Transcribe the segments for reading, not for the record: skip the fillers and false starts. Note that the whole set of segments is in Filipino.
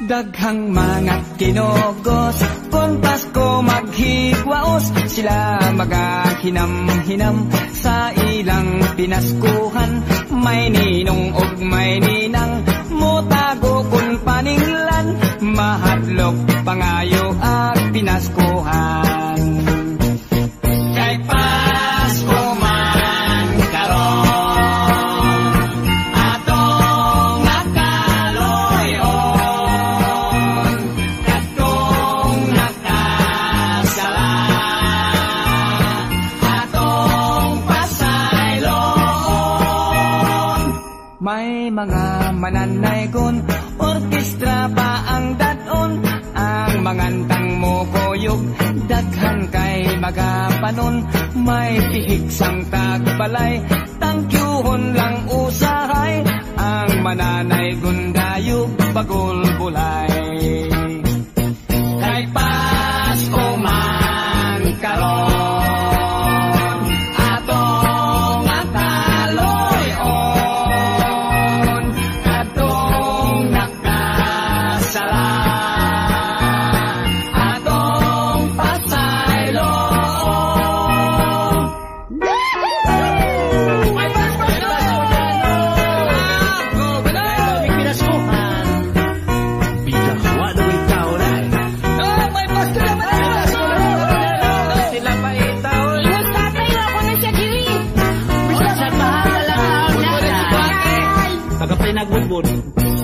Daghang mga kinogos, kung Pasko maghigwaos, sila magahinam-hinam sa ilang pinaskuhan. May ninong ug may ninang, mutago kung paninglan, mahadlok pangayo at pinaskuhan. Kay Pasko man karon, atong nakaloyon, atong nakasala, atong pasayloon. May mga mananaygon, orkestra pa ang daton, ang mangantang mo koyog, daghan kay magapanon. May pihig sang tagbalay, tangkyuhon lang usahay, ang mananaygon dayog bagol bulay. Kay Pasko man karon, atong nakaloyon, atong nakasala, atong pasayloon.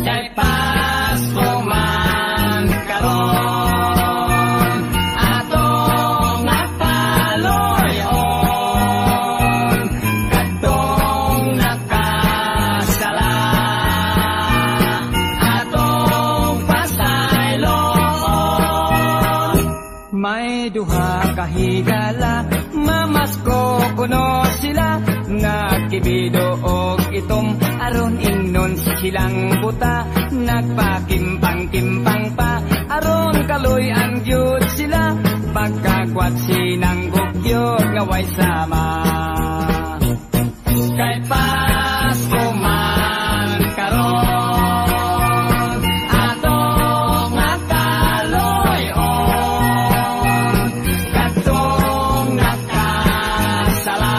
Kay Pasko man karon, atong nakaloyon, atong nakasala, atong pasayloon. May duha kahigala, mamasko kuno sila, nagkibido og itom, aron ingnon silang buta, nagpakimpang-kimpang pa, aron kaloy ang Diyos sila, pagkakwat sinang gugyot nga way sama. Kay Pasko man karon, atong nakaloyon, atong nakasala,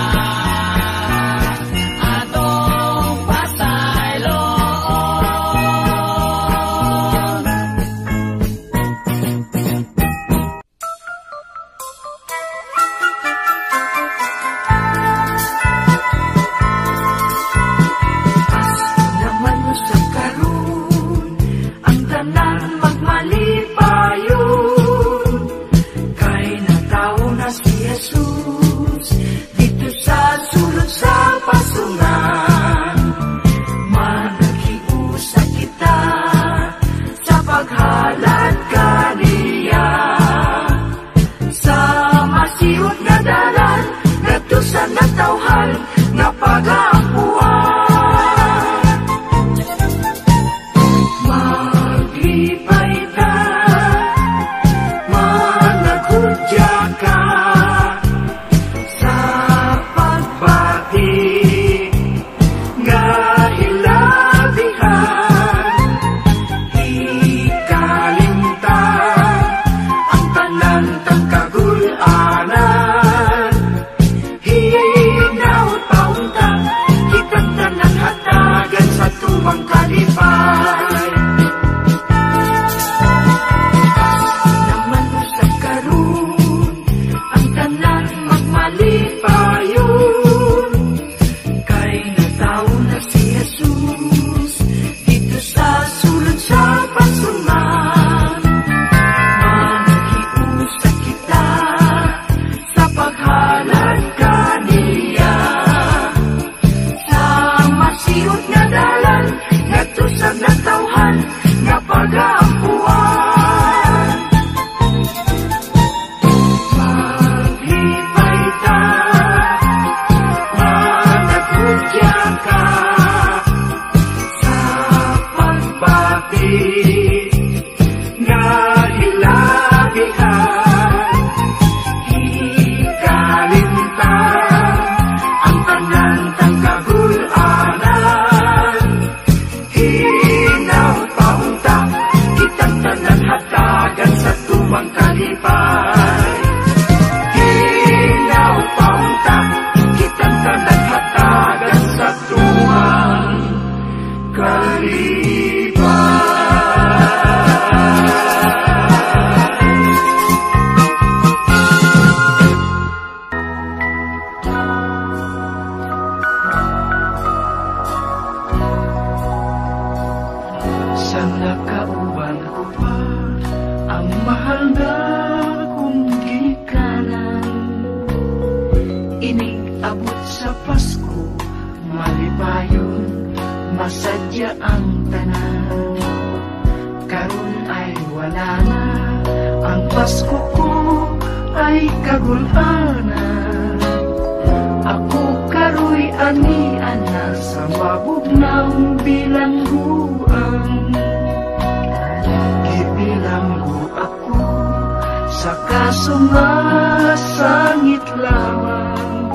atong pasayloon. Naman sa karon, ang tanan magmalipayon, kay nataw na si Jesus dito sa sulod sa pasungan. Managiusa kita sa paghalad kaniya, sa masiot nga dalan ngadto sa natawhan nga pag-aapuan. Maglipay ta, managudya ka, sa pagbati nga hilabihan. Ikalimtan ang tanan tang kagul-anan, hinaut paunta kitang tanan hatagan sa tumang kalipay. Naman sa karon, ang tanan magmalipayon, kay nataw na si Jesus dito sa sulod sa pasungan. Managiusa kita sa paghalad kaniya, sa masiot nga dalan ngadto sa natawhan nga pag-aapuan. Maglipay ta, managudya ka, sadya ang tanan. Karon ay wala na, ang Pasko ko ay kagulanan. Ako karoy anian na sa mabugnang bilangguan. Gibilanggo ako sa kasungasangit lamang.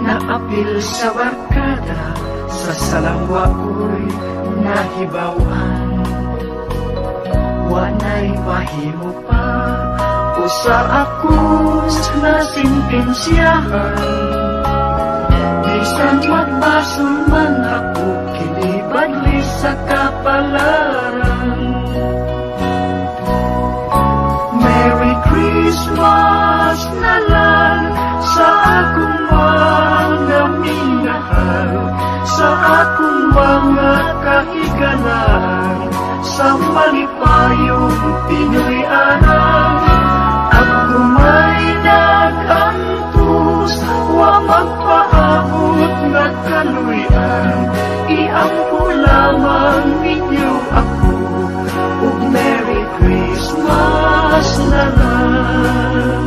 Naapil sa barkada, sa salangwa ko'y nahibawan. Wanay mahimo pa usa akos nasimpensyahan. Bisan magbasol man ako, kinibadli sa kapalaran. Merry Christmas na lang sa akong mga minahal, sa akong mga kahigalan, sa malipayong Pinoy-anan. Ako may nagantos, wa magpaabot na kaluyan. Iampo lamang ninyo ako, ug Merry Christmas na lang.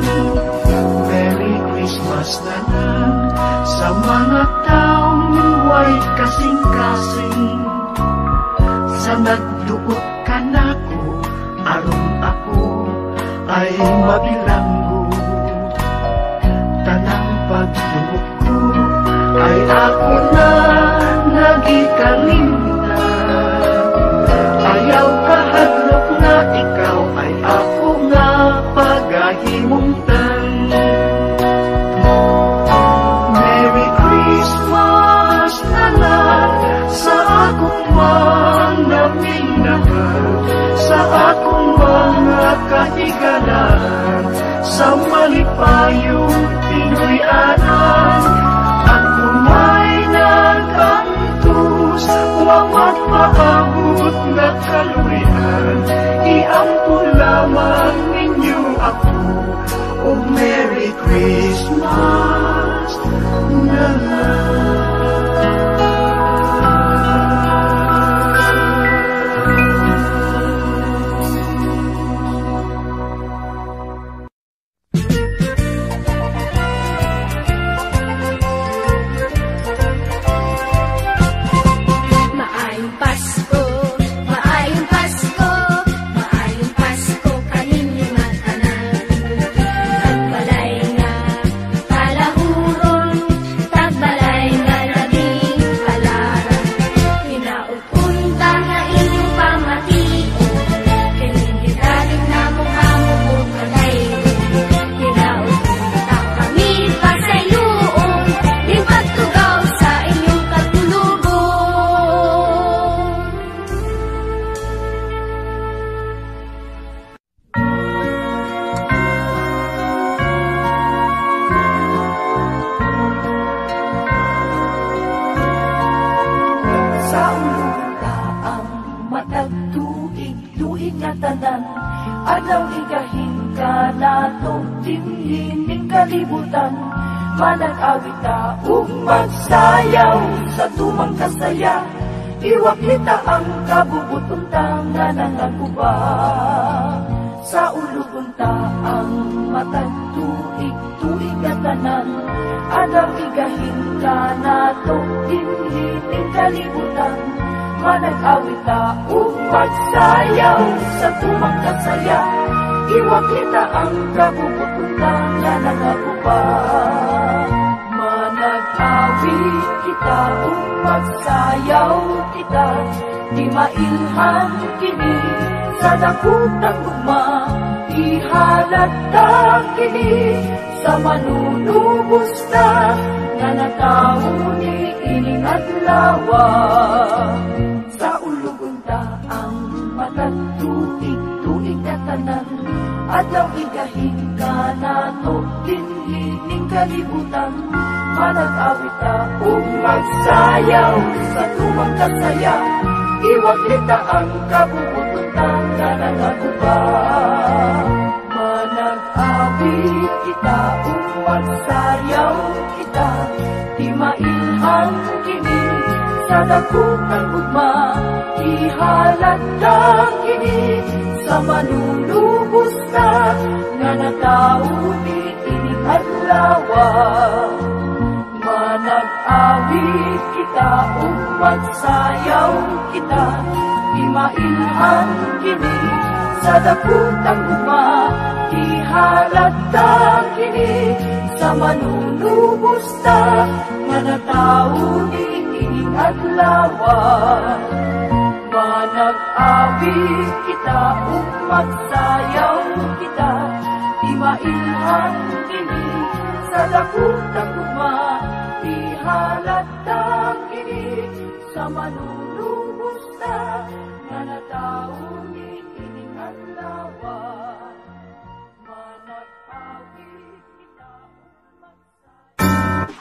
Merry Christmas na lang sa mga taong way kasing-kasing. Sa nagduot ka nako, aron ako ay mabilanggo. Tanang pagdumot ko ay ako na nagikalimtan. Ayaw kahadlok na ikaw ay ako nga pagahimungtan. Merry Christmas na lang sa akong mga minahal, sa akong mga kahigalan, sa malipayong Pinoy-anan. Ako may nagantos, wa magpaabot na kaluyan. Iampo lamang ninyo ako, o Merry Christmas na lang. Manag-awit ta ug magsayaw sa tumang kasaya. Iwak nita ang kabubuton ta nga nangaguba. Sa ulugon ta ang matag tuig nga tanan. Adaw igahin ka nato dinhining kalibutan. Manag-awit ta ug magsayaw sa tumang kasaya. Iwak nita ang kabubuton ta nga nangaguba. Manag-awit kita ug magsayaw kita, di mailhan kini sa dakutang gugma. Ihalata kini sa manunubos na nga natawo ni ining adlaw. Sa ulugon ta ang matag tuig na tanan. Adlaw igahin ka nato dinhining kalibutan. Manag-awit ta ug magsayaw sa tumang kasaya. Iwag kita ang kabubuton ta nga nangaguba. Manag-awit kita ug magsayaw kita, di mailhan kini sa dakukang ugma, ihalata kini sa manunubos na nga natauni ining adlaw. Manag-awit kita ug magsayaw kita, imailhan kini sa dakukang ugma, ihalata kini sa manunubos na nga natauni ining adlaw. Manag-awit kita ug magsayaw kita, imailhan kini sa dakukang ugma, ihalata kini sa manunubos na nga natauni ining adlaw. Manag-awit kita ug magsayaw.